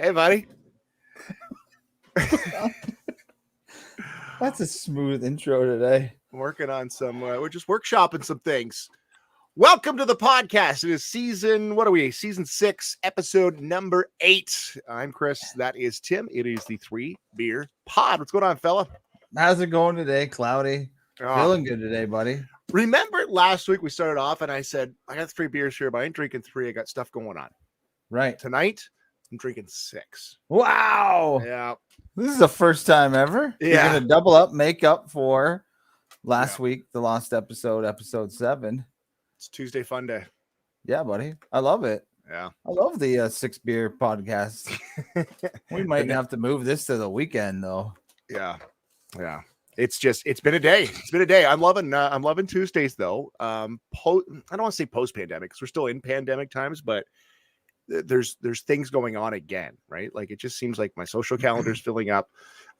Hey, buddy. That's a smooth intro today. Working on some, we're just workshopping some things. Welcome to the podcast. It is season 6, episode number 8. I'm Chris. That is Tim. It is the 3Beer Pod. What's going on, fella? How's it going today? Cloudy. Feeling good today, buddy. Remember last week we started off and I said, I got 3 beers here, but I ain't drinking 3. I got stuff going on. Right. Tonight, I'm drinking 6. Wow. Yeah. This is the first time ever. Yeah. You're going to double up, make up for last week, the lost episode 7. It's Tuesday fun day. Yeah, buddy. I love it. Yeah. I love the 3Beer podcast. We might have to move this to the weekend, though. Yeah. Yeah. It's been a day. I'm loving Tuesdays though. I don't want to say post-pandemic because we're still in pandemic times, but there's things going on again, right? Like it just seems like my social calendar is filling up.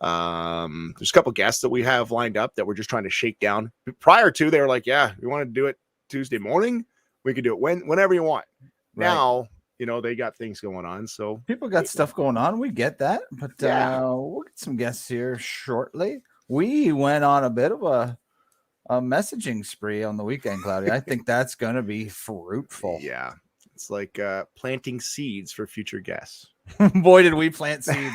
There's a couple guests that we have lined up that we're just trying to shake down. Prior to, they were like, yeah, we want to do it Tuesday morning. We could do it whenever you want. Right. Now, they got things going on. So people got stuff going on. We get that, but we'll get some guests here shortly. We went on a bit of a messaging spree on the weekend, Cloudy. I think that's going to be fruitful. Yeah. It's like planting seeds for future guests. Boy, did we plant seeds.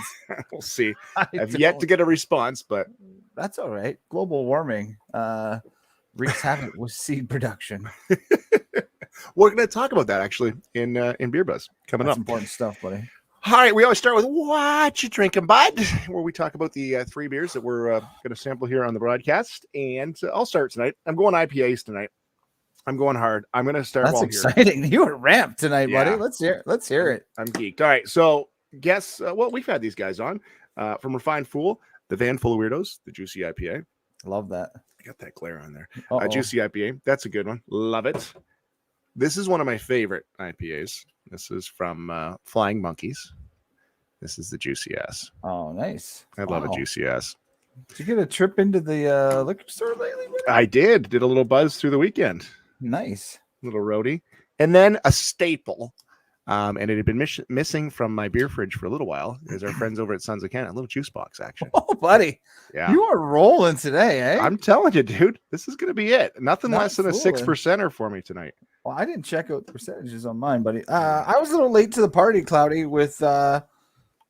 We'll see. I've yet to get a response, but that's all right. Global warming wreaks havoc with seed production. We're going to talk about that actually in Beer Buzz coming up. Important stuff, buddy. All right, we always start with what you drinking, bud, where we talk about the 3 beers that we're going to sample here on the broadcast. And I'll start tonight. I'm going IPAs tonight. I'm going hard. I'm going to start. That's exciting. Here. You were ramped tonight, buddy. Let's hear it. I'm geeked. All right, so guess we've had these guys on from Refined Fool, the Van Full of Weirdos, the Juicy IPA. Love that. I got that glare on there. Juicy IPA. That's a good one. Love it. This is one of my favorite IPAs. This is from Flying Monkeys. This is the Juicy Ass. Oh, nice. I love a Juicy Ass. Did you get a trip into the liquor store lately? I did. Did a little buzz through the weekend. Nice. Little roadie. And then a staple. And it had been missing from my beer fridge for a little while. Is our friends over at Sons of Canada. A little juice box action. Oh, buddy. Yeah. You are rolling today, eh? I'm telling you, dude. This is going to be it. Nothing less than a 6%er for me tonight. Well, I didn't check out the percentages on mine, buddy. I was a little late to the party, Cloudy, with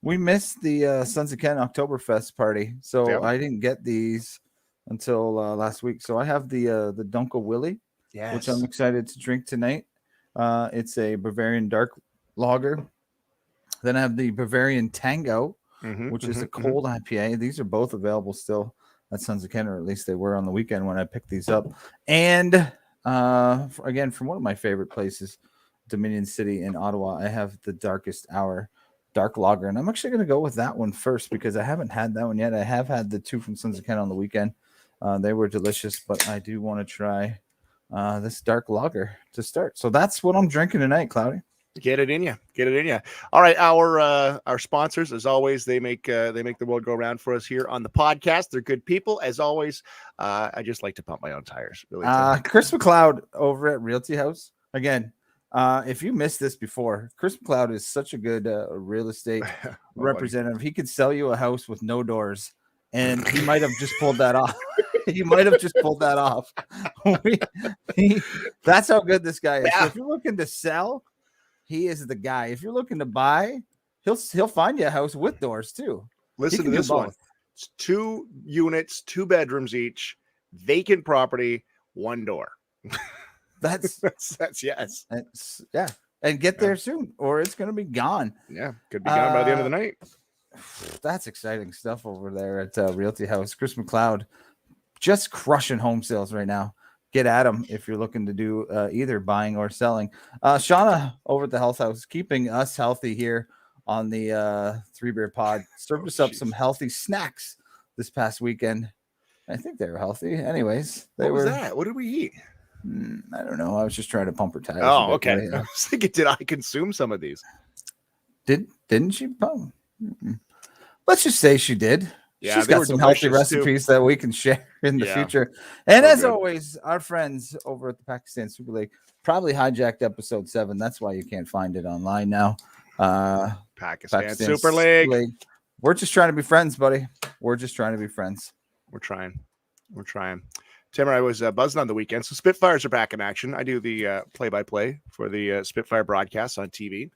we missed the Sons of Ken Oktoberfest party. So I didn't get these until last week. So I have the Dunkel Willy, which I'm excited to drink tonight. It's a Bavarian dark lager. Then I have the Bavarian Tango, which is a cold IPA. These are both available still at Sons of Ken, or at least they were on the weekend when I picked these up. And again, from one of my favorite places, Dominion City in Ottawa, I have the Darkest Hour dark lager, and I'm actually going to go with that one first because I haven't had that one yet. I have had the 2 from Sons of Ken on the weekend. They were delicious, but I do want to try this dark lager to start. So that's what I'm drinking tonight, Cloudy. Get it in you. All right, our sponsors, as always, they make the world go round for us here on the podcast. They're good people, as always. I just like to pump my own tires. Really. Chris McLeod over at Realty House again. If you missed this before, Chris McLeod is such a good real estate representative. He could sell you a house with no doors, and he might have just pulled that off. That's how good this guy is. Yeah. So if you're looking to sell, he is the guy. If you're looking to buy, he'll find you a house with doors too. Listen to this one. It's 2 units, 2 bedrooms each, vacant property, 1 door. That's yes. And get there soon, or it's going to be gone. Yeah, could be gone by the end of the night. That's exciting stuff over there at Realty House. Chris McLeod just crushing home sales right now. Get at him if you're looking to do either buying or selling. Shauna over at the Health House, keeping us healthy here on the 3 Beer Pod. Served us up some healthy snacks this past weekend. I think they were healthy. Anyways, what was that? What did we eat? I don't know. I was just trying to pump her tires. Oh, okay. I was thinking, did I consume some of these? Didn't she? Oh. Let's just say she did. Yeah, she's got some healthy recipes that we can share in the future. And as always, our friends over at the Pakistan Super League probably hijacked episode 7. That's why you can't find it online now. Pakistan Super League. We're just trying to be friends, buddy. We're just trying to be friends. We're trying. Tim, I was buzzing on the weekend. So Spitfires are back in action. I do the play-by-play for the Spitfire broadcasts on TV.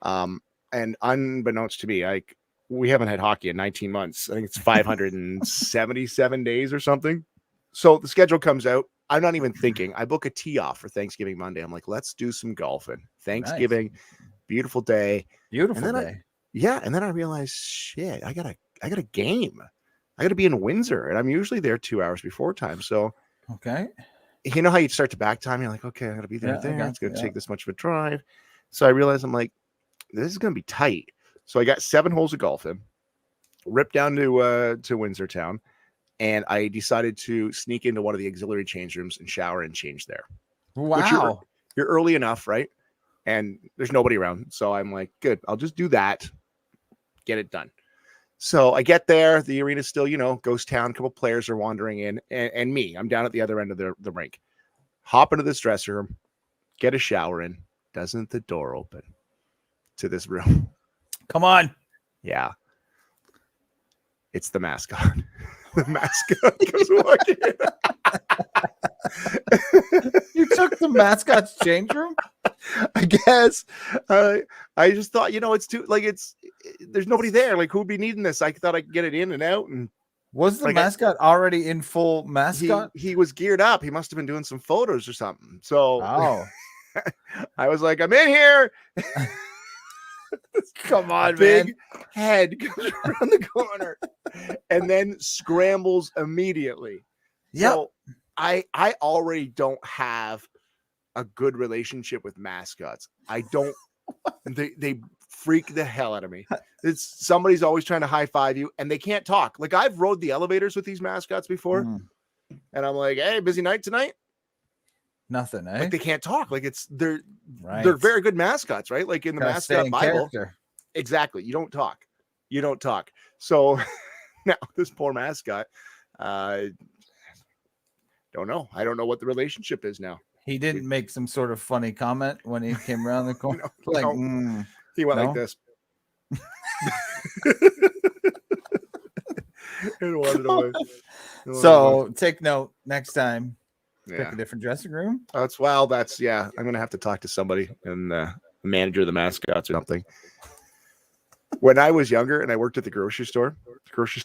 And unbeknownst to me, we haven't had hockey in 19 months. I think it's 577 days or something. So the schedule comes out. I'm not even thinking. I book a tee off for Thanksgiving Monday. I'm like, let's do some golfing. Thanksgiving, beautiful day. Beautiful day. And then I realized, shit, I got a game. I got to be in Windsor, and I'm usually there 2 hours before time. So, okay, you know how you start to back time? You're like, okay, I got to be there. It's going to take this much of a drive. So I realized, I'm like, this is going to be tight. So I got 7 holes of golf in, ripped down to Windsor town, and I decided to sneak into one of the auxiliary change rooms and shower and change there. Wow, you're early enough, right? And there's nobody around, so I'm like, good. I'll just do that, get it done. So I get there. The arena's still, ghost town. A couple players are wandering in, and me. I'm down at the other end of the rink. Hop into this dressing room, get a shower in. Doesn't the door open to this room? Come on. Yeah. It's the mascot. The mascot goes walking in. You took the mascot's change room? I guess. I just thought, it's too there's nobody there. Like, who'd be needing this? I thought I could get it in and out. And was the mascot already in full mascot? He was geared up. He must have been doing some photos or something. So I was like, I'm in here. Come on, big head comes around the corner and then scrambles immediately. Yeah. So I already don't have a good relationship with mascots. I don't. They freak the hell out of me. It's somebody's always trying to high five you, and they can't talk. Like, I've rode the elevators with these mascots before, and I'm like, "Hey, busy night tonight." Nothing, eh? Like, they can't talk. Like, they're very good mascots, right? Like in the mascot Bible. Exactly. You don't talk. So now this poor mascot, don't know. I don't know what the relationship is now. He didn't make some sort of funny comment when he came around the corner. He went like this. So take note next time. Pick a different dressing room. I'm gonna have to talk to somebody and the manager of the mascots or something. When I was younger and I worked at the grocery store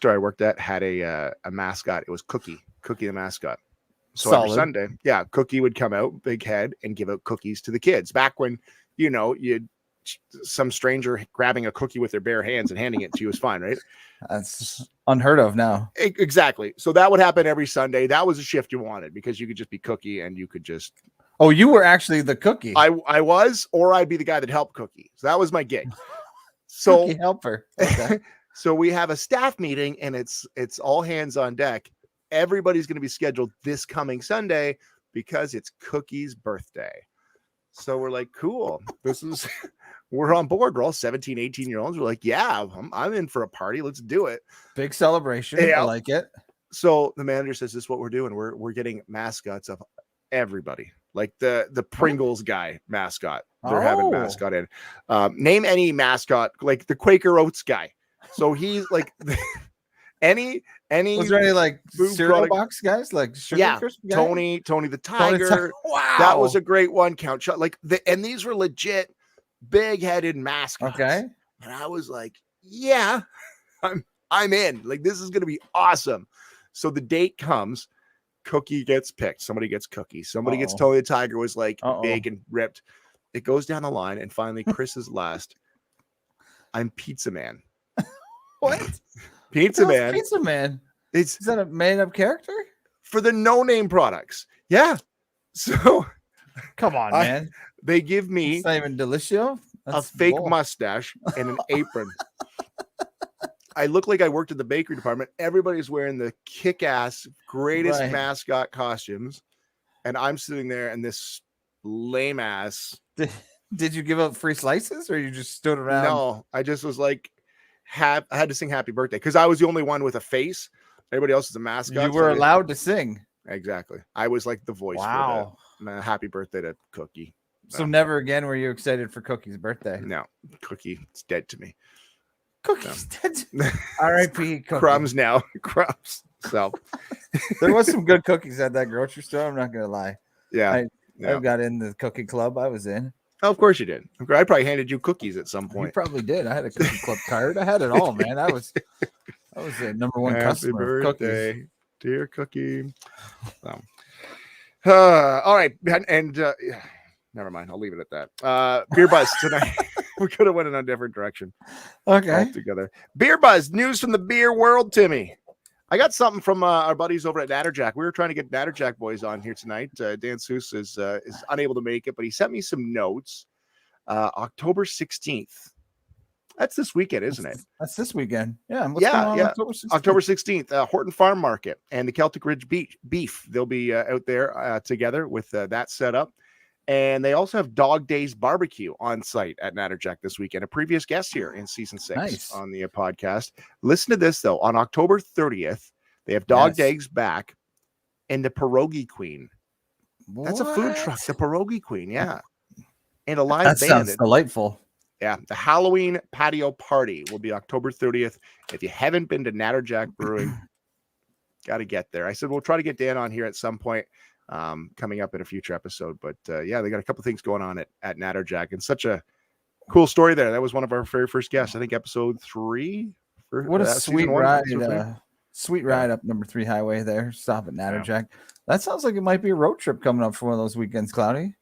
I worked at had a mascot. It was Cookie the mascot. So every Sunday, Cookie would come out, big head, and give out cookies to the kids. Back when, you'd some stranger grabbing a cookie with their bare hands and handing it to you was fine, right? That's unheard of now. Exactly. So that would happen every Sunday. That was a shift you wanted because you could just be Cookie and you could just. Oh, you were actually the Cookie. I was, or I'd be the guy that helped Cookie. So that was my gig. So Cookie helper. Okay. So we have a staff meeting and it's all hands on deck. Everybody's going to be scheduled this coming Sunday because it's Cookie's birthday. So we're like, cool. We're on board. We're all 17, 18-year-olds. We're like, yeah, I'm in for a party. Let's do it. Big celebration. I like it. So the manager says, this is what we're doing. We're getting mascots of everybody. Like the Pringles guy mascot. They're having mascot in. Name any mascot, like the Quaker Oats guy. So he's like any was there any like cereal box guys, like Sugar Crisp guy? Tony the Tiger. Wow, that was a great one. Count like and these were legit big-headed mascots. Okay, and I was like, yeah, I'm in. Like, this is gonna be awesome. So the date comes. Cookie gets picked. Somebody gets Cookie. Somebody gets Tony the Tiger. Was like big and ripped. It goes down the line, and finally Chris is last. I'm Pizza Man. What? Pizza Man. Pizza Man. Is that a made-up character for the no-name products? Yeah. So, come on, man. They give me it's not even Delicio. That's a fake mustache and an apron. I look like I worked in the bakery department. Everybody's wearing the kick-ass, greatest mascot costumes, and I'm sitting there in this lame-ass. Did you give up free slices, or you just stood around? No, I just was like, I had to sing happy birthday because I was the only one with a face. Everybody else is a mascot. You were allowed to sing. Exactly. I was like the voice for the happy birthday to Cookie. So never again were you excited for Cookie's birthday? No, Cookie, it's dead to me. Cookie's dead. R.I.P. Cookie. Crumbs now. Crumbs. So there was some good cookies at that grocery store. I'm not gonna lie. Yeah. I got in the cookie club. I was in. Oh, of course you did. I probably handed you cookies at some point. You probably did. I had a cookie club card. I had it all, man. I was the number one customer. Happy birthday, dear Cookie. All right, and never mind. I'll leave it at that. Beer Buzz tonight. We could have went in a different direction. Okay. Altogether. Beer Buzz news from the beer world, Timmy. I got something from our buddies over at Natterjack. We were trying to get Natterjack boys on here tonight. Dan Seuss is unable to make it, but he sent me some notes. October 16th. That's this weekend, isn't it? That's this weekend. Yeah. October 16th, Horton Farm Market and the Celtic Ridge Beef. They'll be out there together with that set up. And they also have Dog Days Barbecue on site at Natterjack this weekend. A previous guest here in season 6 on the podcast. Listen to this, though. On October 30th, they have Dog Days back and the Pierogi Queen. What? That's a food truck. The Pierogi Queen, yeah. And a live band. That sounds delightful. Yeah, the Halloween patio party will be October 30th. If you haven't been to Natterjack Brewing, got to get there. I said we'll try to get Dan on here at some point coming up in a future episode. But yeah, they got a couple things going on at Natterjack, and such a cool story there. That was one of our very first guests, I think episode 3. What a sweet ride. Sweet ride up number 3 highway there. Stop at Natterjack. Yeah. That sounds like it might be a road trip coming up for one of those weekends, Cloudy.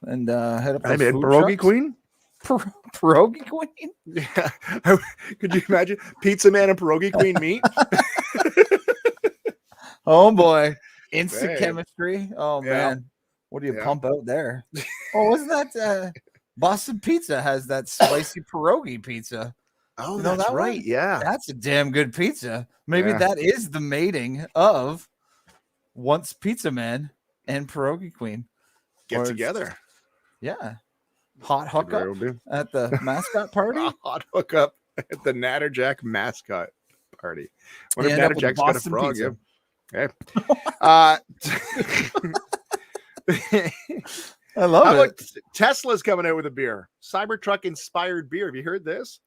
And head up to Pierogi Queen. Pierogi Queen? Yeah. Could you imagine Pizza Man and Pierogi Queen meet? Oh boy. Instant chemistry. Oh man. What do you pump out there? Oh, wasn't that Boston Pizza has that spicy pierogi pizza? Oh, that's right. Yeah. That's a damn good pizza. Maybe that is the mating of Once Pizza Man and Pierogi Queen. Get together. Yeah. Hot hookup at the mascot party. Hot hookup at the Natterjack mascot party. What if Natterjack's got a frog? Yeah. Okay. I love it. Tesla's coming out with a beer. Cybertruck inspired beer. Have you heard this?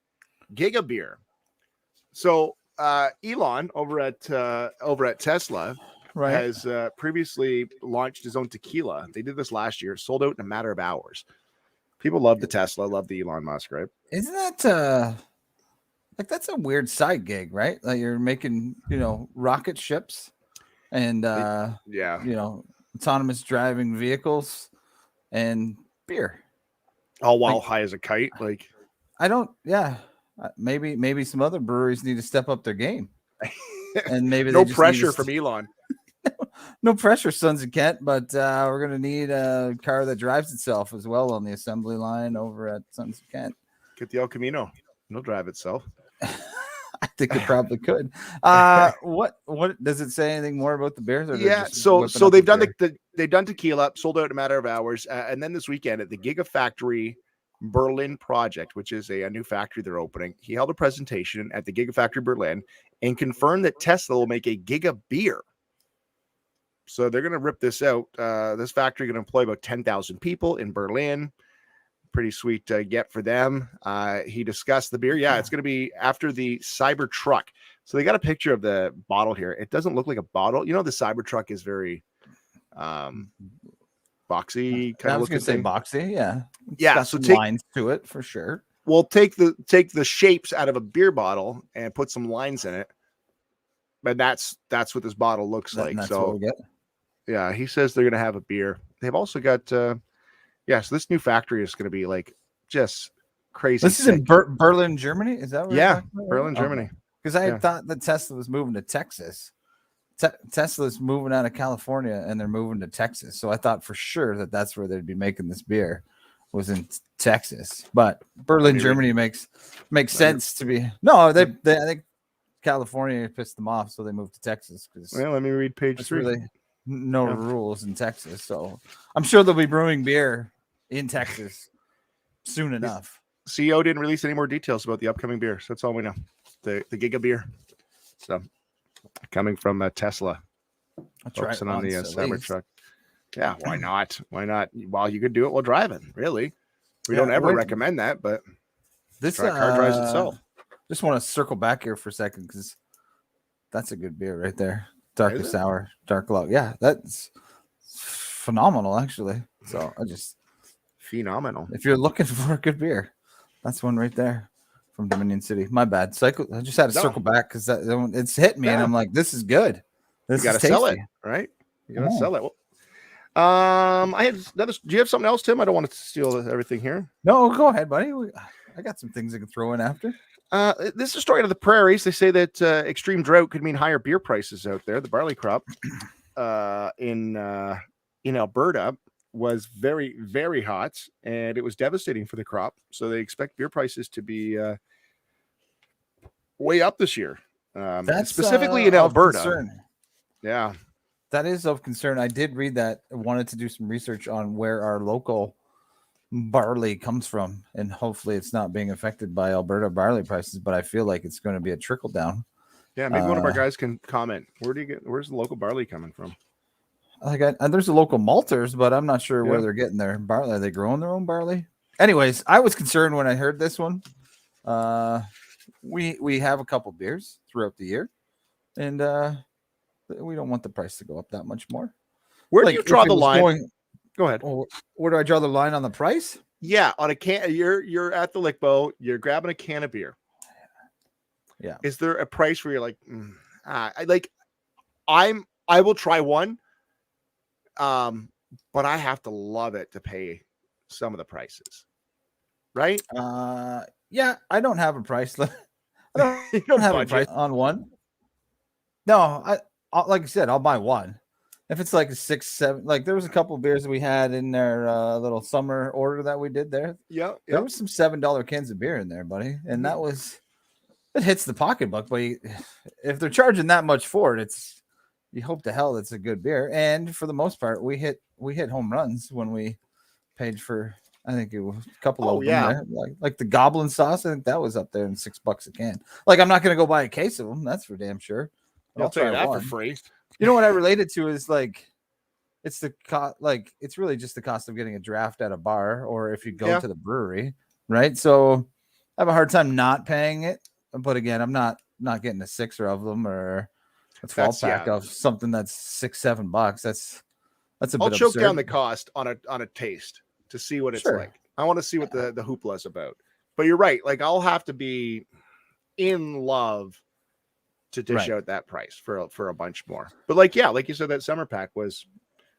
Giga beer. So Elon over at Tesla has previously launched his own tequila. They did this last year. Sold out in a matter of hours. People love the Tesla, love the Elon Musk, right? Isn't that that's a weird side gig, right? Like you're making, rocket ships and autonomous driving vehicles and beer. All while high as a kite. Like maybe some other breweries need to step up their game. And maybe no pressure from Elon. No pressure, Sons of Kent, but we're going to need a car that drives itself as well on the assembly line over at Sons of Kent. Get the El Camino. It'll drive itself. I think it probably could. What does it say anything more about the beers? So they've done they've done tequila, sold out in a matter of hours, and then this weekend at the Gigafactory Berlin project, which is a new factory they're opening, he held a presentation at the Gigafactory Berlin and confirmed that Tesla will make a Giga beer. So they're going to rip this out. This factory going to employ about 10,000 people in Berlin. Pretty sweet get for them. He discussed the beer. Yeah, it's going to be after the Cybertruck. So they got a picture of the bottle here. It doesn't look like a bottle. The Cybertruck is very boxy kind of looking. I was going to say boxy. Yeah. Yeah. So take lines to it for sure. We'll take the shapes out of a beer bottle and put some lines in it. But that's what this bottle looks like. That's so what we get. Yeah, he says they're going to have a beer. They've also got, so this new factory is going to be like just crazy. This is in Berlin, Germany? Is that where Berlin, Germany. Because I thought that Tesla was moving to Texas. Tesla's moving out of California and they're moving to Texas. So I thought for sure that that's where they'd be making this beer was in Texas. But Berlin, Germany makes sense to be. No, I think California pissed them off, so they moved to Texas. Well, let me read page 3. Rules in Texas, so I'm sure they'll be brewing beer in Texas soon enough. CEO didn't release any more details about the upcoming beer, so that's all we know. The Giga beer, so coming from Tesla, focusing on the Cybertruck. Yeah, why not? Why not? Well, you could do it while driving. Really, we don't ever recommend that, but this car drives itself. Just want to circle back here for a second because that's a good beer right there. Darker sour, dark low. Yeah, that's phenomenal actually. So phenomenal. If you're looking for a good beer, that's one right there from Dominion City. My bad. I just had to circle back because it's hit me, and I'm like, this is good. You got to sell it, right? You got to sell it. Well, I had another. Do you have something else, Tim? I don't want to steal everything here. No, go ahead, buddy. I got some things I can throw in after. This is a story out of the prairies. They say that extreme drought could mean higher beer prices out there. The barley crop in Alberta was very, very hot, and it was devastating for the crop. So they expect beer prices to be way up this year. That's specifically in Alberta. Concern. Yeah, that is of concern. I did read that. I wanted to do some research on where our local barley comes from, and hopefully it's not being affected by Alberta barley prices, but I feel like it's going to be a trickle down. Yeah, maybe one of our guys can comment. Where's the local barley coming from? There's a local malters, but I'm not sure where they're getting their barley. Are they growing their own barley? Anyways, I was concerned when I heard this one. We have a couple beers throughout the year, and we don't want the price to go up that much more. Where do you draw the line? Go ahead. Where do I draw the line on the price? Yeah, on a can. You're at the Lickbo. You're grabbing a can of beer. Yeah. Is there a price where you're like, I will try one, but I have to love it to pay some of the prices, right? Yeah, I don't have a price. I don't have a price on one. No, I like I said, I'll buy one. If it's like a 6, 7, like there was a couple of beers that we had in their little summer order that we did there. Yeah. There was some $7 cans of beer in there, buddy. And it hits the pocketbook. But if they're charging that much for it, you hope to hell it's a good beer. And for the most part, we hit home runs when we paid for, I think it was a couple of them there. Like the Goblin sauce, I think that was up there in $6 a can. Like I'm not going to go buy a case of them. That's for damn sure. I'll tell you that for free. You know what I relate it to is like it's the it's really just the cost of getting a draft at a bar or if you go to the brewery, right? So I have a hard time not paying it, but again, I'm not getting a 6er of them or a 12 pack of something that's $6-7. That's a bit. I'll choke down the cost on a taste to see what it's like. I want to see what the hoopla is about. But you're right. Like I'll have to be in love to dish out that price for a bunch more. But like you said, that summer pack was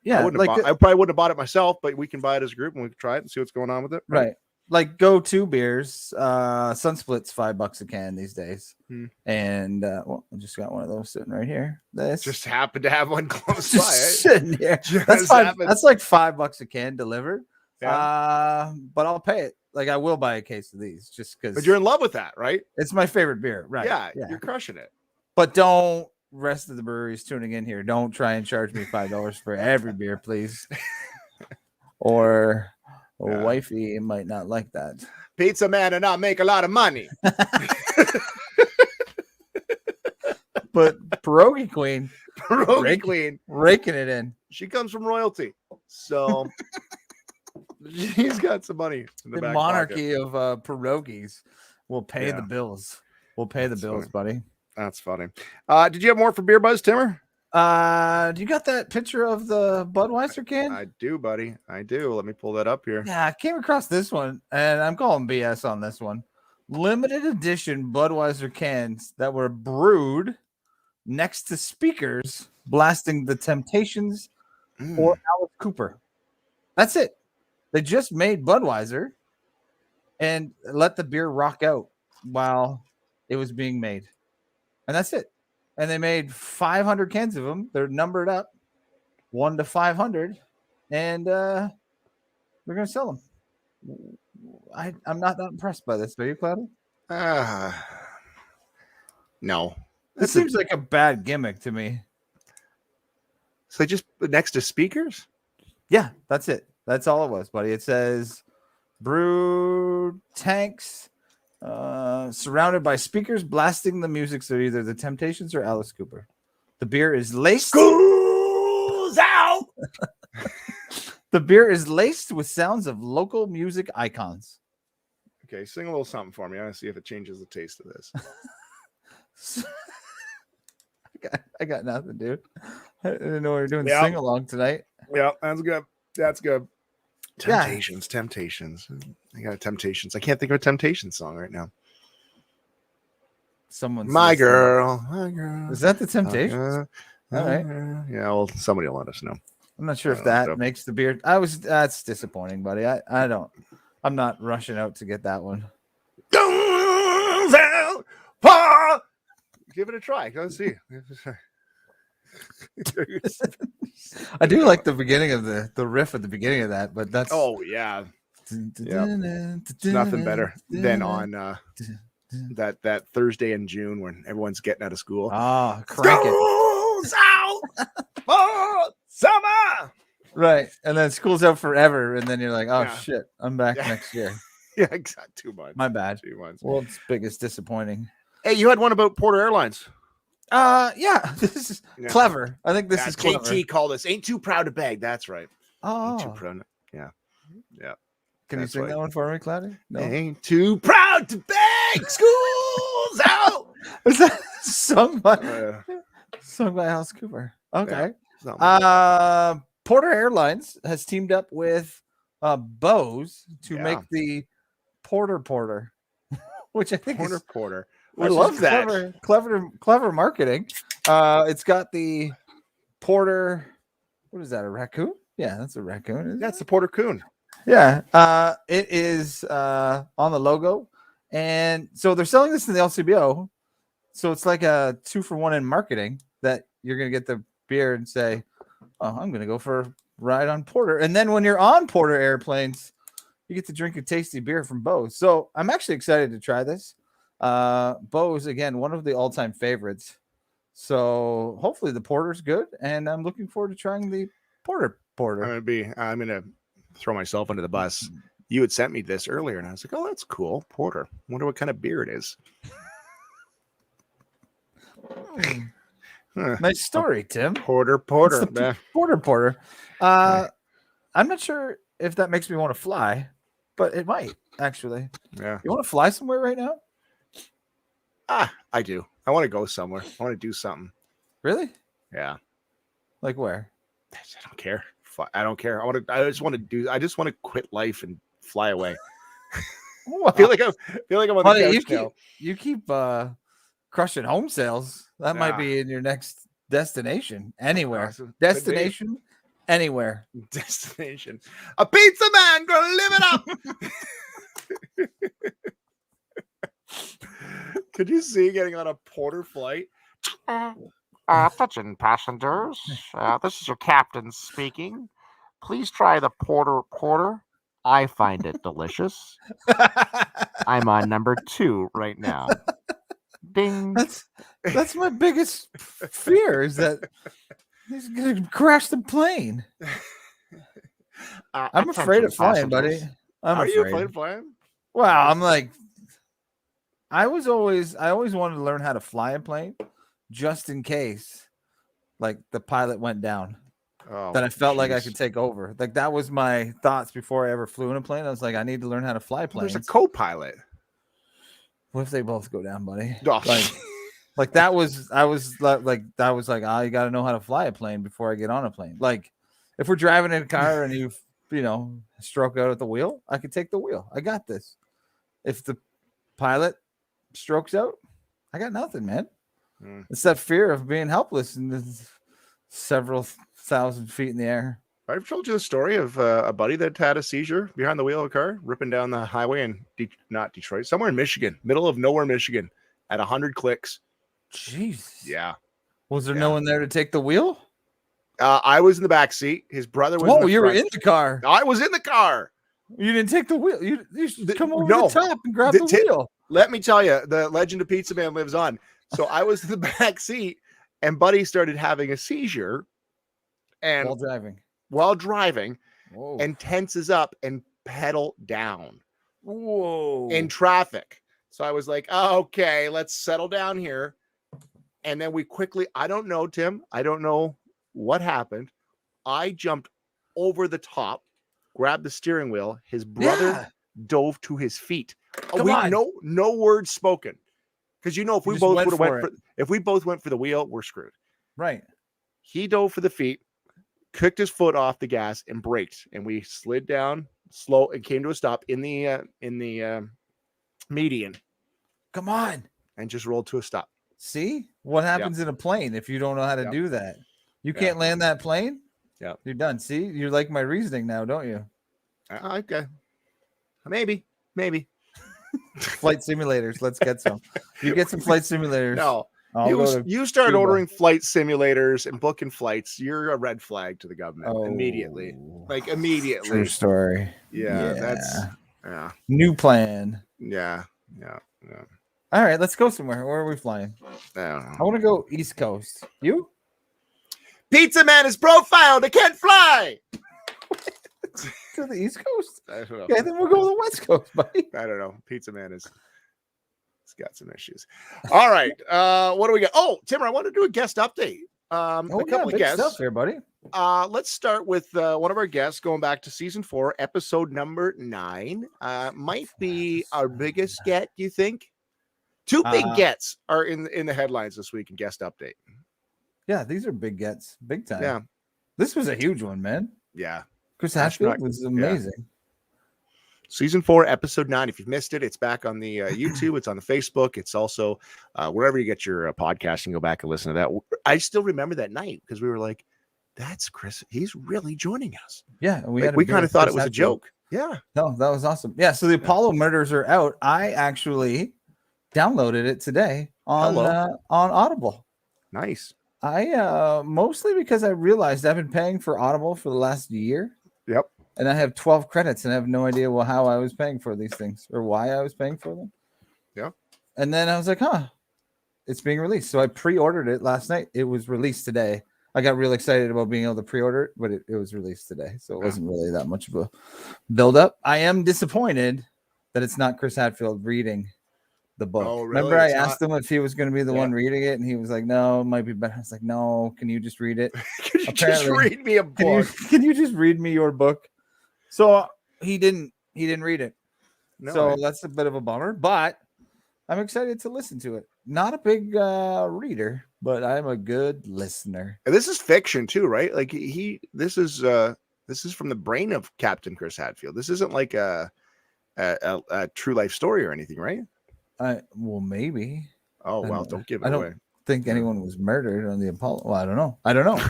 I probably wouldn't have bought it myself, but we can buy it as a group and we can try it and see what's going on with it. Right. Like go-to beers, Sunsplit's $5 a can these days. And I just got one of those sitting right here. This just happened to have one close by. Sitting here. That's like $5 a can delivered. Yeah. But I'll pay it. Like I will buy a case of these just because. But you're in love with that, right? It's my favorite beer, right? Yeah. You're crushing it. But don't, rest of the breweries tuning in here, don't try and charge me $5 for every beer, please. Or wifey might not like that. Pizza man and not make a lot of money. But Pierogi Queen, raking it in. She comes from royalty, so she's got some money in the back monarchy pocket. Of pierogies will pay the bills. We'll pay the bills, buddy. That's funny. Did you have more for Beer Buzz, Timmer? Do you got that picture of the Budweiser can? I do, buddy. I do. Let me pull that up here. Yeah, I came across this one, and I'm calling BS on this one. Limited edition Budweiser cans that were brewed next to speakers blasting The Temptations or Alice Cooper. That's it. They just made Budweiser and let the beer rock out while it was being made. And that's it. And they made 500 cans of them. They're numbered up 1 to 500. And they're going to sell them. I'm not that impressed by this. Are you, Cloudy? No. This seems like a bad gimmick to me. So just next to speakers? Yeah, that's it. That's all it was, buddy. It says brewed tanks surrounded by speakers blasting the music. So either The Temptations or Alice Cooper. The beer is laced. Schools out. The beer is laced with sounds of local music icons. Okay, sing a little something for me. I want to see if it changes the taste of this. I got nothing, dude. I didn't know we were doing Yeah. sing along tonight. Yeah, that's good. That's good. Yeah. Temptations. I got Temptations. I can't think of a Temptations song right now. Someone's My listening. girl. Is that the Temptations? All right. Yeah, well, somebody will let us know. I'm not sure if that makes the beer. That's disappointing, buddy. I'm not rushing out to get that one. Give it a try. Go see. I do like the beginning of the riff at the beginning of that, but that's yeah. It's nothing better than on that Thursday in June when everyone's getting out of school. Crank it. School's out for summer. Right. And then school's out forever, and then you're like, shit, I'm back next year. Yeah, exactly. 2 months. My bad. 2 months. World's biggest disappointing. Hey, you had one about Porter Airlines. Yeah, this is clever. I think this is clever. KT called us. Ain't too proud to beg. That's right. Oh, ain't too proud. Yeah. Can you sing that one for me, Cloudy? No. Ain't too proud to beg. School's out. Is that sung by Alice Cooper? Okay. Porter Airlines has teamed up with Bose to make the Porter, which I think is Porter. I love that. Clever marketing. It's got the Porter. What is that? A raccoon? Yeah, that's a raccoon. That's the Porter Coon. Yeah. It is on the logo, and so they're selling this in the LCBO. So it's like a 2-for-1 in marketing that you're gonna get the beer and say, "Oh, I'm gonna go for a ride on Porter," and then when you're on Porter airplanes, you get to drink a tasty beer from Bose. So I'm actually excited to try this. Bose, again, one of the all-time favorites. So hopefully the Porter's good, and I'm looking forward to trying the Porter. I'm gonna throw myself under the bus. You had sent me this earlier, and I was like, "Oh, that's cool, Porter. Wonder what kind of beer it is." Nice story, Tim. Porter. Porter. I'm not sure if that makes me want to fly, but it might actually. Yeah. You want to fly somewhere right now? I do. I want to go somewhere. I want to do something. Really? Yeah. Like where? I don't care. I don't care. I just want to quit life and fly away. I feel like I'm on the couch now. You keep crushing home sales. That might be in your next destination. Anywhere. Destination. Anywhere. Destination. A pizza man gonna live it up. Could you see getting on a Porter flight? Attention passengers, this is your captain speaking. Please try the Porter. I find it delicious. I'm on number 2 right now. Ding. That's my biggest fear is that he's gonna crash the plane. I'm afraid of flying, buddy. Are you afraid of flying? Well, I'm like, I always wanted to learn how to fly a plane just in case like the pilot went down. That I felt like I could take over. Like that was my thoughts before I ever flew in a plane. I was like, I need to learn how to fly planes. There's a co-pilot. What if they both go down, buddy? Oh. Like that was like, oh, you got to know how to fly a plane before I get on a plane. Like if we're driving in a car and you stroke out at the wheel, I could take the wheel. I got this. If the pilot strokes out, I got nothing, man. It's that fear of being helpless in several thousand feet in the air. I've told you the story of a buddy that had a seizure behind the wheel of a car, ripping down the highway in not Detroit, somewhere in Michigan, middle of nowhere, Michigan, at 100 clicks. Jeez. Yeah. Was there no one there to take the wheel? I was in the back seat. His brother was. Oh, you were in the car. I was in the car. You didn't take the wheel. You should come over the top and grab the wheel. Let me tell you, the legend of Pizza Man lives on. So I was in the back seat, and Buddy started having a seizure, and while driving, whoa, and tenses up and pedal down. Whoa! In traffic. So I was like, oh, okay, let's settle down here. And then we quickly, I don't know, Tim. I don't know what happened. I jumped over the top, grabbed the steering wheel. His brother dove to his feet. No words spoken. Because if we both would have if we both went for the wheel, we're screwed. Right. He dove for the feet, kicked his foot off the gas, and braked, and we slid down slow and came to a stop in the median. Come on. And just rolled to a stop. See what happens in a plane if you don't know how to do that. You can't land that plane. Yeah, you're done. See, you're like my reasoning now, don't you? Okay, maybe. Flight simulators. Let's get some. You get some flight simulators. No, you start ordering flight simulators and booking flights. You're a red flag to the government immediately. Like immediately. True story. Yeah, that's new plan. Yeah. All right, let's go somewhere. Where are we flying? I don't know. I want to go East Coast. You? Pizza Man is profiled. I can't fly. To the East Coast? I don't know. Yeah, then we'll go to the West Coast, buddy. I don't know. Pizza Man he's got some issues. All right. What do we got? Oh, Timmer, I want to do a guest update. A couple of guests stuff here, buddy. Let's start with one of our guests going back to season 4, episode number 9. Might be our biggest get, you think? 2 big gets are in the headlines this week in guest update. Yeah, these are big gets, big time. Yeah, this was a huge one, man. Yeah, Chris Hatfield was amazing. Yeah. Season 4, episode 9. If you've missed it, it's back on the YouTube. It's on the Facebook. It's also wherever you get your podcast. And go back and listen to that. I still remember that night because we were like, "That's Chris. He's really joining us." Yeah, we kind of thought it was a joke. Yeah, no, that was awesome. Yeah, so the Apollo murders are out. I actually downloaded it today on Audible. Nice. I mostly because I realized I've been paying for Audible for the last year. Yep. And I have 12 credits and I have no idea how I was paying for these things or why I was paying for them. Yeah. And then I was like, it's being released. So I pre-ordered it last night. It was released today. I got real excited about being able to pre-order it, but it was released today. So it wasn't really that much of a build-up. I am disappointed that it's not Chris Hadfield reading the book. Oh, really? Remember I asked him if he was going to be the one reading it, and he was like, no, it might be better. I was like, no, can you just read it? Can you just read me a book? Can you just read me your book? So he didn't read it. No, so that's a bit of a bummer, but I'm excited to listen to it. Not a big reader, but I'm a good listener. And this is fiction too, right? Like this is from the brain of Captain Chris Hadfield. This isn't like a true life story or anything, right? Well, maybe. Oh, well, don't give it away. I don't think anyone was murdered on the Apollo. Well, I don't know.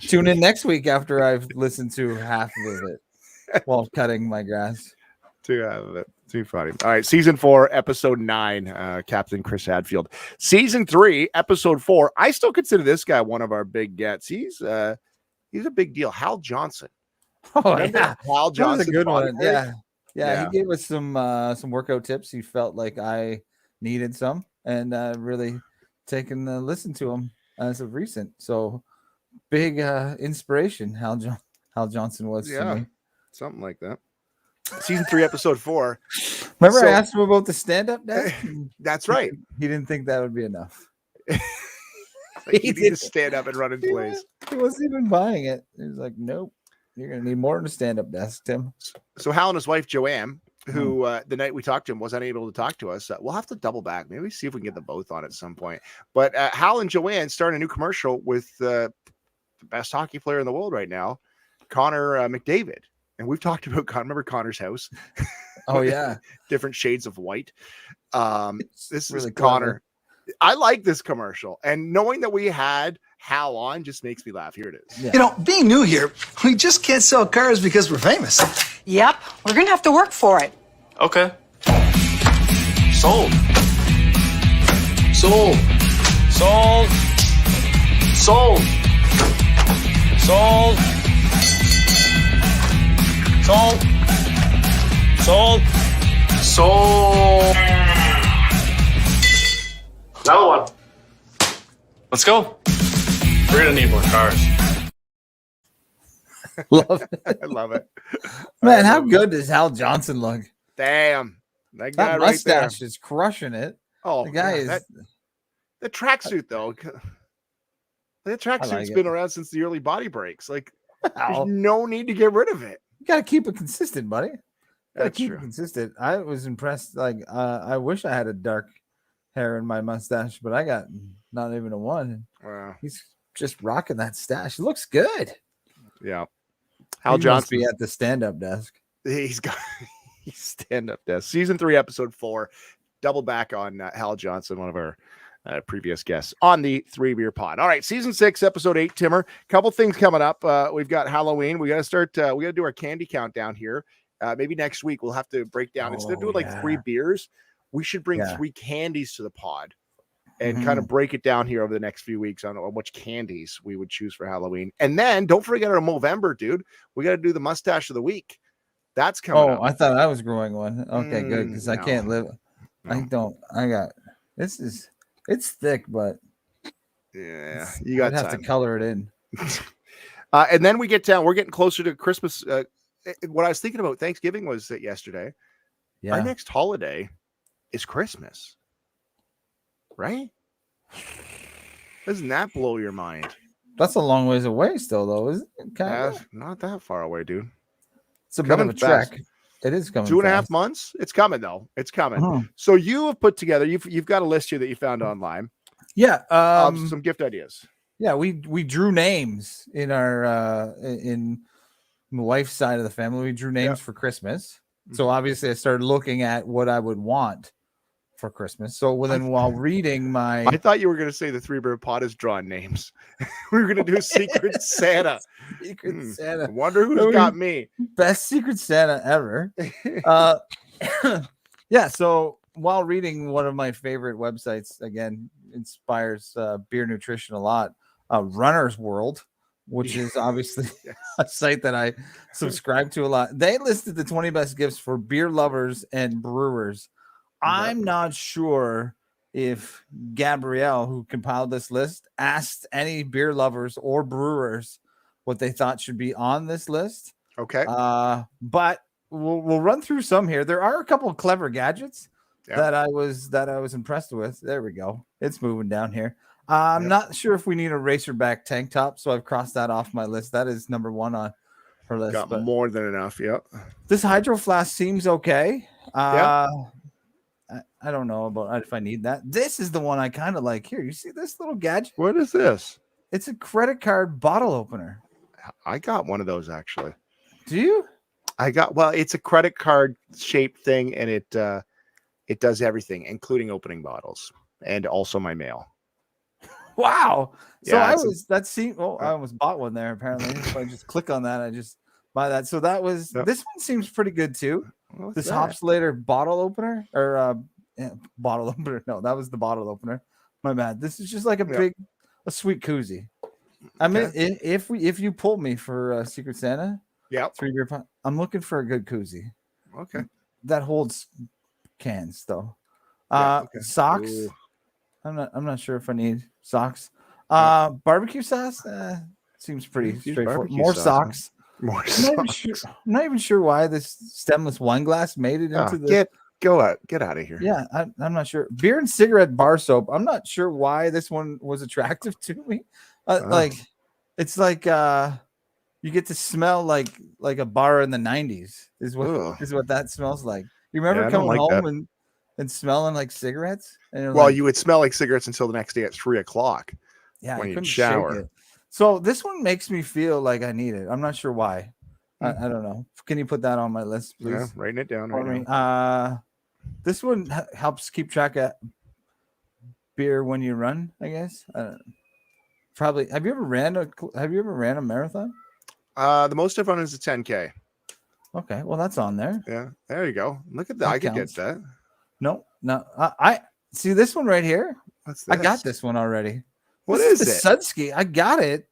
Tune in next week after I've listened to half of it while cutting my grass. Too funny. All right, season 4, episode 9, Captain Chris Hadfield. Season 3, episode 4. I still consider this guy one of our big gets. He's a big deal. Hal Johnson. Oh, yeah. Hal Johnson. That was a good one. Yeah. He gave us some workout tips. He felt like I needed some, and really taken a listen to him as of recent. So big inspiration. Hal Johnson was to me. Something like that. Season 3, episode 4. Remember I asked him about the stand-up desk? That's right. He didn't think that would be enough. He needed to stand up and run in place. He wasn't even buying it. He was like, nope. You're going to need more than a stand-up desk, Tim. So Hal and his wife, Joanne, who the night we talked to him was unable to talk to us. We'll have to double back. Maybe see if we can get them both on at some point. But Hal and Joanne started a new commercial with the best hockey player in the world right now, Connor McDavid. And we've talked about remember Connor's house. Oh, yeah. Different shades of white. This really is Connor. I like this commercial. And knowing that we had Hal on just makes me laugh. Here it is. Yeah. Being new here, we just can't sell cars because we're famous. Yep. We're going to have to work for it. Okay. Sold. Sold. Sold. Sold. Sold. Sold. Sold. Sold. Another one. Let's go. We're going to need more cars. Love it. I love it. Man, how good does Hal Johnson look? Damn. That guy that right mustache there is crushing it. Oh, the guy is. The tracksuit, though. The tracksuit's been around since the early body breaks. Like, There's no need to get rid of it. You got to keep it consistent, buddy. Gotta That's keep true. it consistent. I was impressed. Like, I wish I had a dark hair in my mustache, but I got not even a one. Wow. He's just rocking that stash. It looks good. Yeah. Hal Hal Johnson be at the stand-up desk. He's got he's stand-up desk. Season 3, episode 4. Double back on Hal Johnson, one of our previous guests on the 3BeerPod. All right, season 6, episode 8. Timmer, couple things coming up. We've got Halloween. We got to start. We got to do our candy countdown here. Maybe next week we'll have to break down, instead of doing like 3 beers, we should bring 3 candies to the pod and kind of break it down here over the next few weeks on which candies we would choose for Halloween. And then don't forget our Movember, dude. We got to do the mustache of the week. That's coming up. I thought I was growing one. Okay, good, because I can't live. No. It's thick, but yeah, you got I'd have to color it in. And then we're getting closer to Christmas. What I was thinking about Thanksgiving was that yesterday. Yeah. Our next holiday is Christmas, right? Doesn't that blow your mind? That's a long ways away still, though, isn't it? Not that far away, dude. It's a bit of a trek. It is coming. 2.5 months. It's coming though. It's coming. So you have put together. You've got a list here that you found online. Yeah. Some gift ideas. Yeah, we drew names in our in my wife's side of the family. We drew names for Christmas. So obviously I started looking at what I would want for Christmas. So then while reading I thought you were going to say the 3BeerPod is drawing names. We were going to do Secret Santa. Secret Santa. I wonder who's got me. Best Secret Santa ever. Yeah, so while reading one of my favorite websites, again, inspires beer nutrition a lot, Runner's World, which is obviously a site that I subscribe to a lot. They listed the 20 best gifts for beer lovers and brewers. I'm not sure if Gabrielle, who compiled this list, asked any beer lovers or brewers what they thought should be on this list. Okay. But we'll run through some here. There are a couple of clever gadgets that I was impressed with. There we go. It's moving down here. I'm not sure if we need a racerback tank top, so I've crossed that off my list. That is number 1 on her list. Got more than enough. Yep. This hydro flask seems okay. I don't know about if I need that. This is the one I kind of like. Here, you see this little gadget? What is this? It's a credit card bottle opener. I got one of those actually. Do you? It's a credit card shaped thing, and it does everything, including opening bottles and also my mail. Wow. So Yeah, I almost bought one there apparently. If I just click on that, I just buy that. So that was this one seems pretty good too. This Hopslater bottle opener or bottle opener. No, that was the bottle opener. My bad. This is just like a sweet koozie. I mean, if you pull me for Secret Santa, 3BeerPod, I'm looking for a good koozie. Okay. That holds cans though. Socks. Ooh. I'm not sure if I need socks. Barbecue sauce seems pretty straightforward. More socks. More socks. I'm not even sure why this stemless wine glass made it into the. Get out of here. Yeah, I'm not sure. Beer and cigarette bar soap. I'm not sure why this one was attractive to me. Like, it's like you get to smell like a bar in the 90s. Is what that smells like. You remember coming home and smelling like cigarettes? And you would smell like cigarettes until the next day at 3:00. Yeah, when you shower. So this one makes me feel like I need it. I'm not sure why. I don't know. Can you put that on my list, please? Yeah, writing it down right now. This one helps keep track of beer when you run, I guess. Probably. Have you ever ran a marathon? The most I've run is a 10K. Okay, well that's on there. Yeah, there you go. Look at that. I could get that. No. I see this one right here. What's this? I got this one already. What is it? Sudski. I got it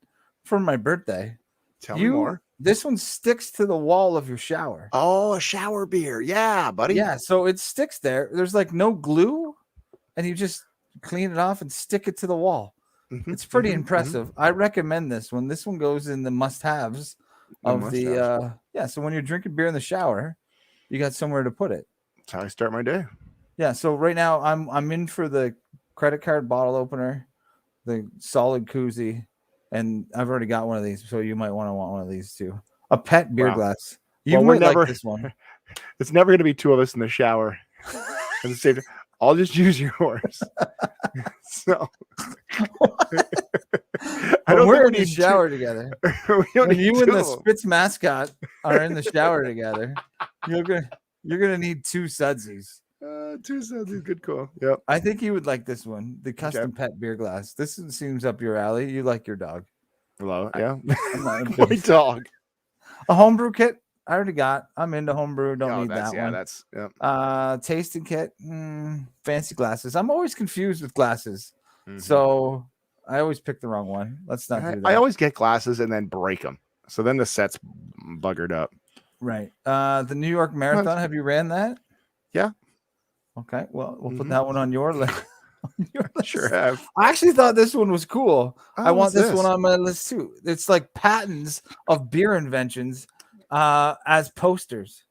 for my birthday. Tell me more. This one sticks to the wall of your shower. Oh, a shower beer. Yeah, buddy. Yeah, so it sticks there. There's like no glue, and you just clean it off and stick it to the wall. It's pretty impressive. I recommend this one. This one goes in the must-haves of the so when you're drinking beer in the shower, you got somewhere to put it. That's how I start my day. Yeah, so right now I'm in for the credit card bottle opener, the solid koozie, and I've already got one of these, so you might want one of these too. A pet beer Wow. glass. You Well, we're might like never- this one. It's never going to be two of us in the shower. At the same time. I'll just use yours. So I don't we're think in we the need shower together. we don't When need you two and the of them. Spitz mascot are in the shower together, you're gonna need 2 sudsies. Two sounds is good call. Yep. I think you would like this one, the custom pet beer glass. This seems up your alley. You like your dog. Hello. Yeah. I'm not a My big- dog. A homebrew kit. I already got. I'm into homebrew. Don't Oh, need that's, that yeah, one. that's yeah. Tasting kit. Fancy glasses. I'm always confused with glasses, Mhm. so I always pick the wrong one. Let's not do that. I always get glasses and then break them. So then the set's buggered up. Right. The New York Marathon. Have you ran that? Yeah. Okay. Well, we'll put Mhm. that one on your list. Sure have. I actually thought this one was cool. I Oh, want what's this one on my list too. It's like patents of beer inventions as posters.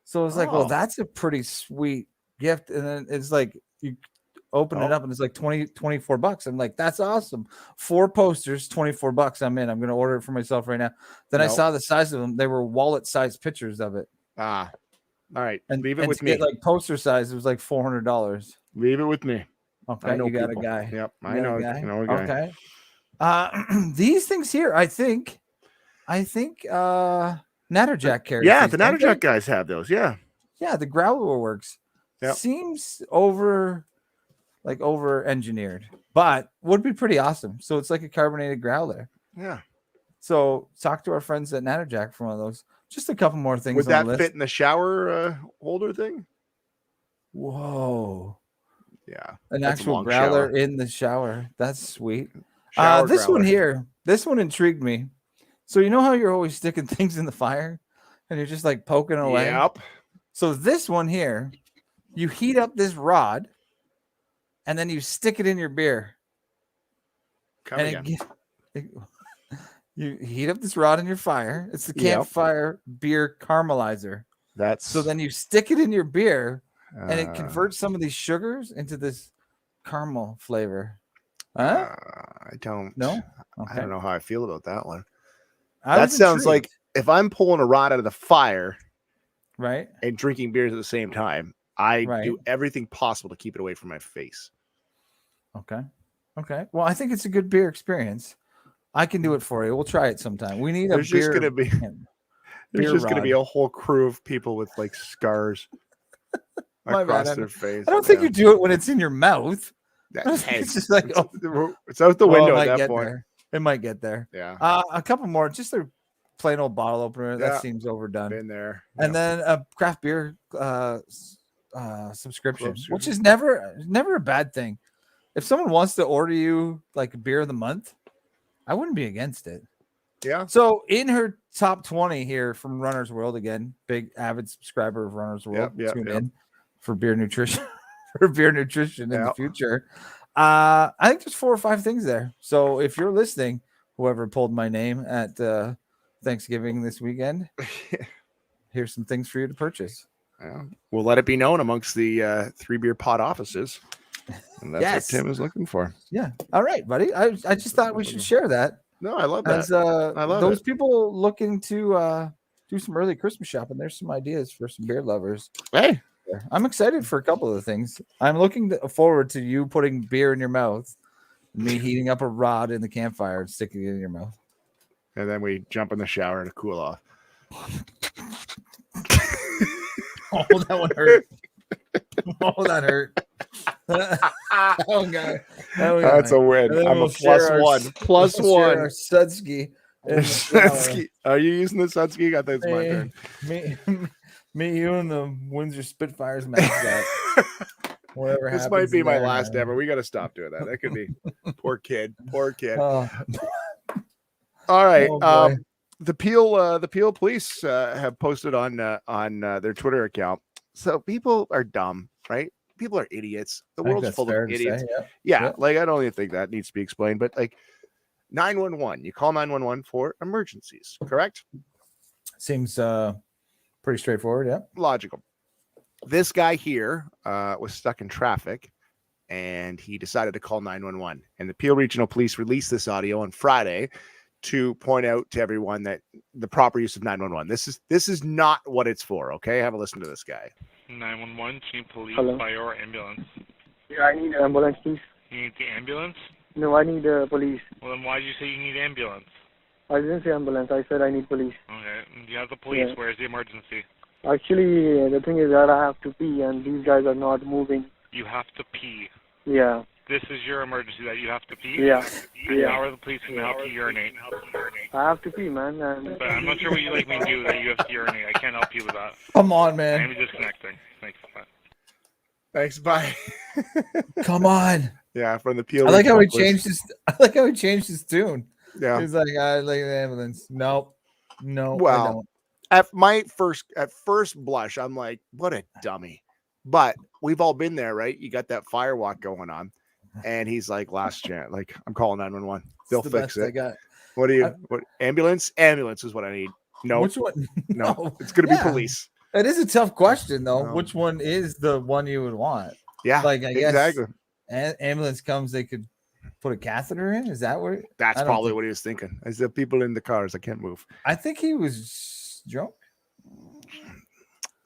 So it's like, well, Oh. that's a pretty sweet gift. And then it's like you open it Oh. up and it's like $24. I'm like, that's awesome. 4 posters, $24. I'm in. I'm gonna order it for myself right now. Then I No. saw the size of them. They were wallet-sized pictures of it. All right. And Leave it and with to me. get like poster size, it was like $400. Leave it with me. Okay, know you got people. a guy. Yep. You I got know. a guy? You know a guy. Okay. These things here, I think Natterjack carries. Yeah, these, the don't they? Natterjack guys have those. Yeah. Yeah, the Growler works. Yep. Seems over engineered, but would be pretty awesome. So it's like a carbonated growler. Yeah. So talk to our friends at Natterjack for one of those. Just a couple more things. Would on that the list. fit in the shower holder thing? Whoa. Yeah. An That's a actual long growler shower. in the shower. That's sweet. Shower This one growler. here, this one intrigued me. So you know how you're always sticking things in the fire and you're just like poking away? Yep. So this one here, you heat up this rod and then you stick it in your beer. Come And again. you heat up this rod in your fire. It's the Yep. campfire beer caramelizer. That's So then you stick it in your beer and it uh, converts some of these sugars into this caramel flavor. Huh? I don't. No? I don't know how I feel about that one. I That was sounds like intrigued, if I'm pulling a rod out of the fire right. and drinking beers at the same time, I Right. do everything possible to keep it away from my face. Okay. Okay. Well, I think it's a good beer experience. I can do it for you. We'll try it sometime. We need a There's beer. just gonna be there's beer just gonna be rod. a whole crew of people with like scars My bad, across their face. I don't think you do it when it's in your mouth. Hey, It's just like, it's out the oh, it window might at that get point. there. It might get there. Yeah, A couple more. Just a plain old bottle opener. That Yeah. seems overdone. been there. And Yeah. then a craft beer subscription, Club which is never a bad thing. If someone wants to order you like a beer of the month, I wouldn't be against it. Yeah. So in her top 20 here from Runner's World, again, big avid subscriber of Runner's World, Yep, tune yep. in for beer nutrition in the Yep. future. I think there's 4 or 5 things there. So if you're listening, whoever pulled my name at Thanksgiving this weekend, here's some things for you to purchase. Yeah. We'll let it be known amongst the 3BeerPod offices. And that's Yes. what Tim is looking for. Yeah. All right, buddy. I just thought we should share that No, I love that. as I love those it. people looking to do some early Christmas shopping. There's some ideas for some beer lovers. Hey, I'm excited for a couple of the things. I'm looking forward to you putting beer in your mouth, me heating up a rod in the campfire and sticking it in your mouth. and then we jump in the shower to cool off. Oh, that one hurt. Oh, that hurt. Oh, God. That's a win. And then I'm we'll a share plus our- one. Plus We'll share one. Our Sudsky. in the shower. Sudsky. Are you using the Sudsky? I think it's my turn. Me, you, and the Windsor Spitfires mascot. Whatever This happens might be my there, last man. ever. We got to stop doing that. That could be poor kid. Poor kid. Oh, All right. oh, boy. The Peel police have posted on their Twitter account. So people are dumb, right? People are idiots. The I think world's that's full fair of to say, idiots. yeah. Yeah, Yeah. like I don't even think that needs to be explained, but like 911, you call 911 for emergencies, correct? Seems pretty straightforward. Yeah. Logical. This guy here was stuck in traffic and he decided to call 911. And the Peel Regional Police released this audio on Friday to point out to everyone that the proper use of 911. This is not what it's for. Okay, have a listen to this guy. 911, team police, Hello? fire, or ambulance. Yeah, I need an ambulance, please. You need the ambulance? No, I need police. Well, then why did you say you need ambulance? I didn't say ambulance. I said I need police. Okay, you have the police. Yeah. Where's the emergency? Actually, the thing is that I have to pee, and these guys are not moving. You have to pee. Yeah. This is your emergency that you have to pee? Yeah. And Yeah. how are the police going to help you urinate? I have to pee, man. And But I'm not sure what you like me to do that you have to urinate. I can't help you with that. Come on, I'm man. disconnecting. Thanks for that. Thanks, bye. Come on. Yeah, from the Peel. I like how he Regional Police. changed his. I like how he changed his tune. Yeah. He's like, I like the ambulance. Nope. No. Well, I don't. At first blush, I'm like, what a dummy. But we've all been there, right? You got that firewalk going on, and he's like, last chance. Like, I'm calling 911. They'll It's the fix best I it. got. What do you? What ambulance? Ambulance is what I need. No, Which one? no, it's gonna be Yeah. police. That is a tough question, though. No. Which one is the one you would want? Yeah, Like, I guess exactly. ambulance comes, they could put a catheter in. Is that where? That's I don't probably think- what he was thinking. Is the people in the cars? I can't move. I think he was drunk.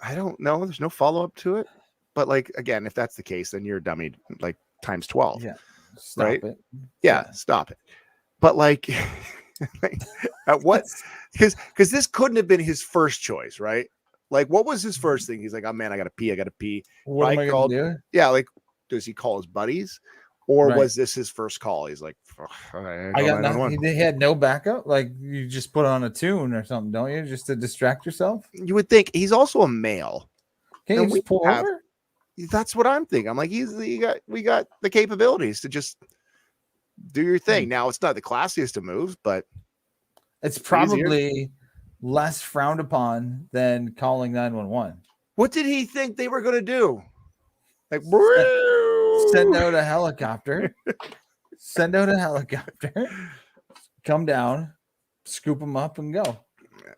I don't know. There's no follow up to it. But like again, if that's the case, then you're a dummy like times 12. Yeah. Stop Right? it. Yeah, stop it. But like, like, at what? Because this couldn't have been his first choice, right? Like, what was his first thing? He's like, oh man, I gotta pee. What am I Right, going to do? Yeah, like, does he call his buddies, or Right. was this his first call? He's like, I got nothing. He had no backup. Like, you just put on a tune or something, don't you? Just to distract yourself. You would think he's also a male. Can you And we just pull have- over? That's what I'm thinking. I'm like, we got the capabilities to just do your thing. Now it's not the classiest of moves, but It's probably less frowned upon than calling 911. what did he think they were gonna do? Like, Send out a helicopter. Send out a helicopter. Come down, scoop them up, and go.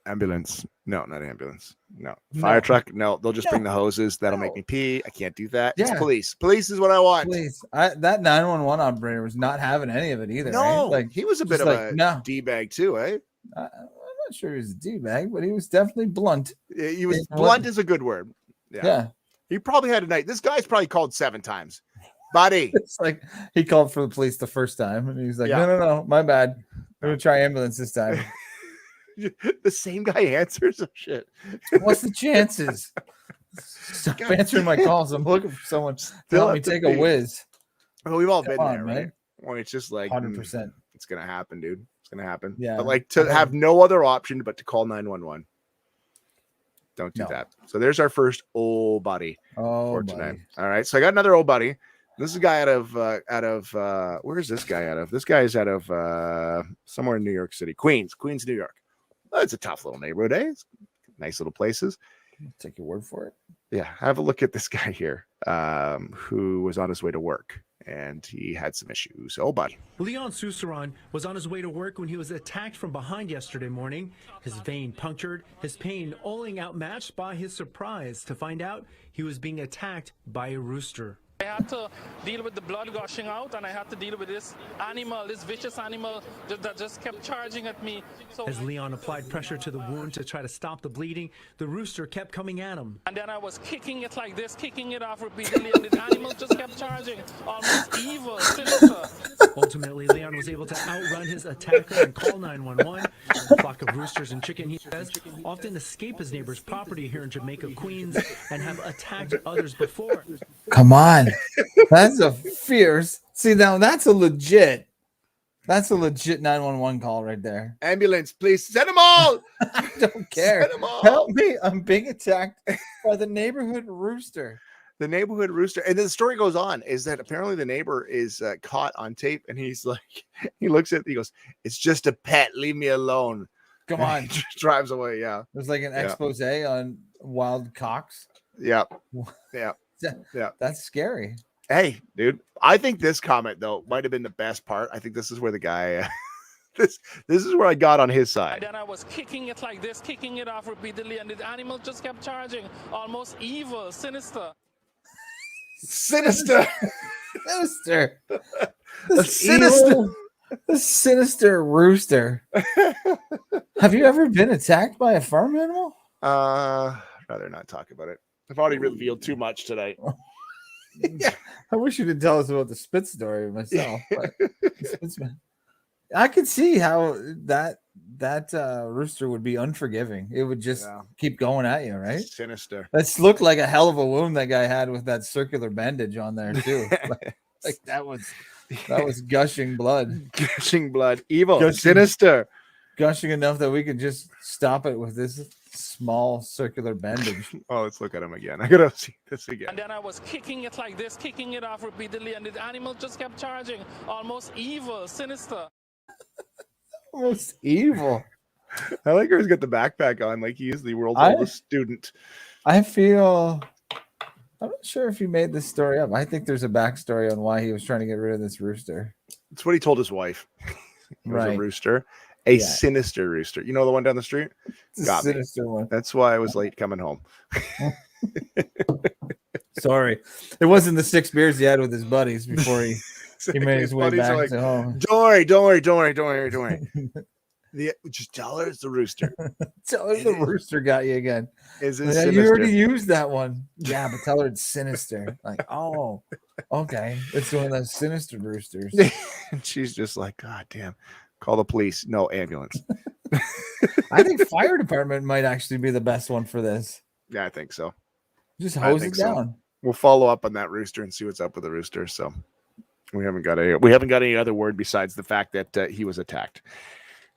ambulance. No, not ambulance. No. No. Fire truck. No, they'll just bring No. the hoses. That'll make No. me pee. I can't do that. It's Yeah. police. Police is what I want. Please, that 911 operator was not having any of it either. No, right? Like he was a bit just of like, a no. D-bag too, eh? I'm not sure he was a d-bag, but he was definitely blunt. He was It blunt wasn't- is a good word. Yeah. Yeah. He probably had a night. This guy's probably called 7 times. Buddy. It's like he called for the police the first time, and he's like, Yeah. no, my bad. I'm gonna try ambulance this time. The same guy answers. Oh, shit. What's the chances? Stop God answering my calls. I'm looking for someone to Still help me have to take a pee. whiz. Well, we've all Come been on, there, right? man. Well, it's just like 100%. it's gonna happen, dude. It's gonna happen. Yeah. But like to have no other option but to call 911. Don't do No. that. So there's our first old buddy Oh, for buddy. tonight. All right. So I got another old buddy. This is a guy out of where is this guy out of? This guy is out of somewhere in New York City, Queens, New York. Well, it's a tough little neighborhood, eh? It's nice little places. Take your word for it. Yeah, have a look at this guy here, who was on his way to work and he had some issues. Oh, buddy. Leon Sousaron was on his way to work when he was attacked from behind yesterday morning. His vein punctured, his pain only outmatched by his surprise to find out he was being attacked by a rooster. I had to deal with the blood gushing out, and I had to deal with this animal, this vicious animal that just kept charging at me. So As Leon applied pressure to the wound to try to stop the bleeding, the rooster kept coming at him. and then I was kicking it like this, kicking it off repeatedly, and the animal just kept charging, almost evil, sinister. Ultimately, Leon was able to outrun his attacker and call 911. A flock of roosters and chicken, he says, often escape his neighbor's property here in Jamaica, Queens, and have attacked others before. Come on. That's a fierce. See, now that's a legit 911 call right there. Ambulance, please send them all. I don't care. Send them all. Help me. I'm being attacked by the neighborhood rooster. The neighborhood rooster. And then the story goes on is that apparently the neighbor is caught on tape and he's like, he looks at it, he goes, it's just a pet. Leave me alone. Come And on. he just drives away. Yeah. There's like an Yeah. expose on wild cocks. Yeah. Yeah. Yeah. That's scary. Hey, dude. I think this comment though might have been the best part. I think this is where the guy this is where I got on his And side. then I was kicking it like this, kicking it off repeatedly, and the animal just kept charging, almost evil, sinister. Sinister. Sinister. A sinister. The sinister rooster. Have you ever been attacked by a farm animal? Rather not talk about it. I've already revealed too much tonight. Yeah, I wish you could tell us about the spit story myself. But I could see how that rooster would be unforgiving. It would just keep going at you, right? Sinister. That's looked like a hell of a wound that guy had with that circular bandage on there too. like that was gushing blood. Gushing blood. Evil. Sinister. Gushing enough that we could just stop it with this small circular bandage. Oh, let's look at him again. I gotta see this again. And then I was kicking it like this, kicking it off repeatedly, and the animal just kept charging. Almost evil, sinister. Almost evil. I like how he's got the backpack on, like he is the world's oldest student. I feel I'm not sure if he made this story up. I think there's a backstory on why he was trying to get rid of this rooster. It's what he told his wife. He was a rooster. Sinister rooster. You know the one down the street? Got me. Sinister one. That's why I was late coming home. Sorry. It wasn't the 6 beers he had with his buddies before he made his way back to home. Don't worry. Just tell her it's the rooster. Tell her the rooster got you again. Is it You sinister? already used that one. Yeah, but tell her it's sinister. Like, oh, okay. It's one of those sinister roosters. And she's just like, God damn. Call the police. No, ambulance. I think fire department might actually be the best one for this. Yeah, I think so. Just hose it down. So. We'll follow up on that rooster and see what's up with the rooster. So we haven't got any other word besides the fact that he was attacked.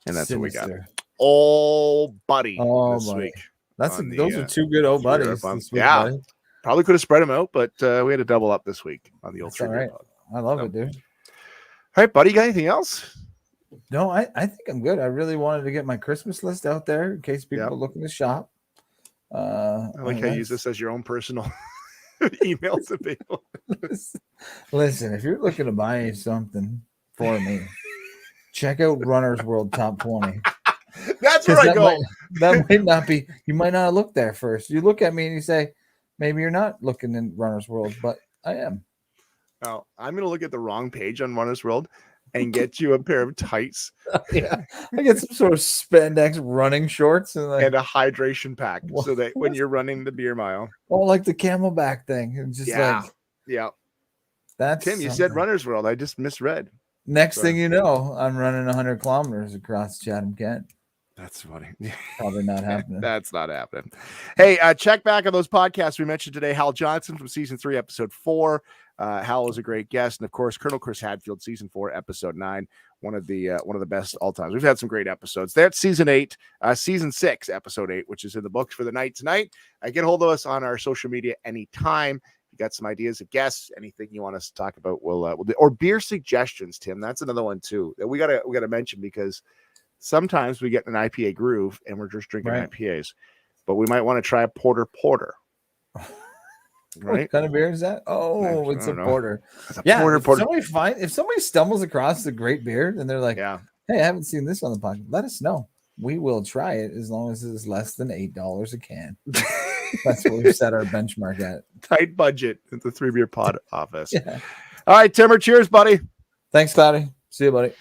And that's sinister. What we got. Old buddy this week. Those are two good old buddies. This week, yeah. buddy. Probably could have spread them out, but we had to double up this week on the old 3BeerPod. Right. I love it, dude. All right, buddy. You got anything else? No, I think I'm good. I really wanted to get my Christmas list out there in case people are looking to shop. I like how you use this as your own personal email to people. Listen, if you're looking to buy something for me, check out Runner's World Top 20. That's where I go. That might not be. You might not look there first. You look at me and you say, maybe you're not looking in Runner's World, but I am. Oh, I'm going to look at the wrong page on Runner's World and get you a pair of tights. Yeah, I get some sort of spandex running shorts and a hydration pack so that when you're running the beer mile. Oh, like the Camelback thing. And just that's Tim, you said Runner's World. I just misread. Next thing you know, I'm running 100 kilometers across Chatham, Kent. That's funny. Probably not happening. That's not happening. Hey, check back on those podcasts we mentioned today. Hal Johnson from season 3, episode 4. Hal is a great guest, and of course, Colonel Chris Hadfield, season 4, episode 9. One of the best all times. We've had some great episodes. That's season 8, season 6, episode 8, which is in the books for the night tonight. Get a hold of us on our social media anytime. You got some ideas of guests, anything you want us to talk about, we'll do. Or beer suggestions, Tim. That's another one too that we gotta mention, because sometimes we get an IPA groove and we're just drinking IPAs, but we might want to try a porter. Right? What kind of beer is that? Oh, it's a porter. It's a porter. If somebody stumbles across a great beer and they're like, hey, I haven't seen this on the podcast, let us know. We will try it as long as it's less than $8 a can. That's what we've set our benchmark at. Tight budget at the 3BeerPod office. Yeah. All right, Timmer. Cheers, buddy. Thanks, Cloudy. See you, buddy.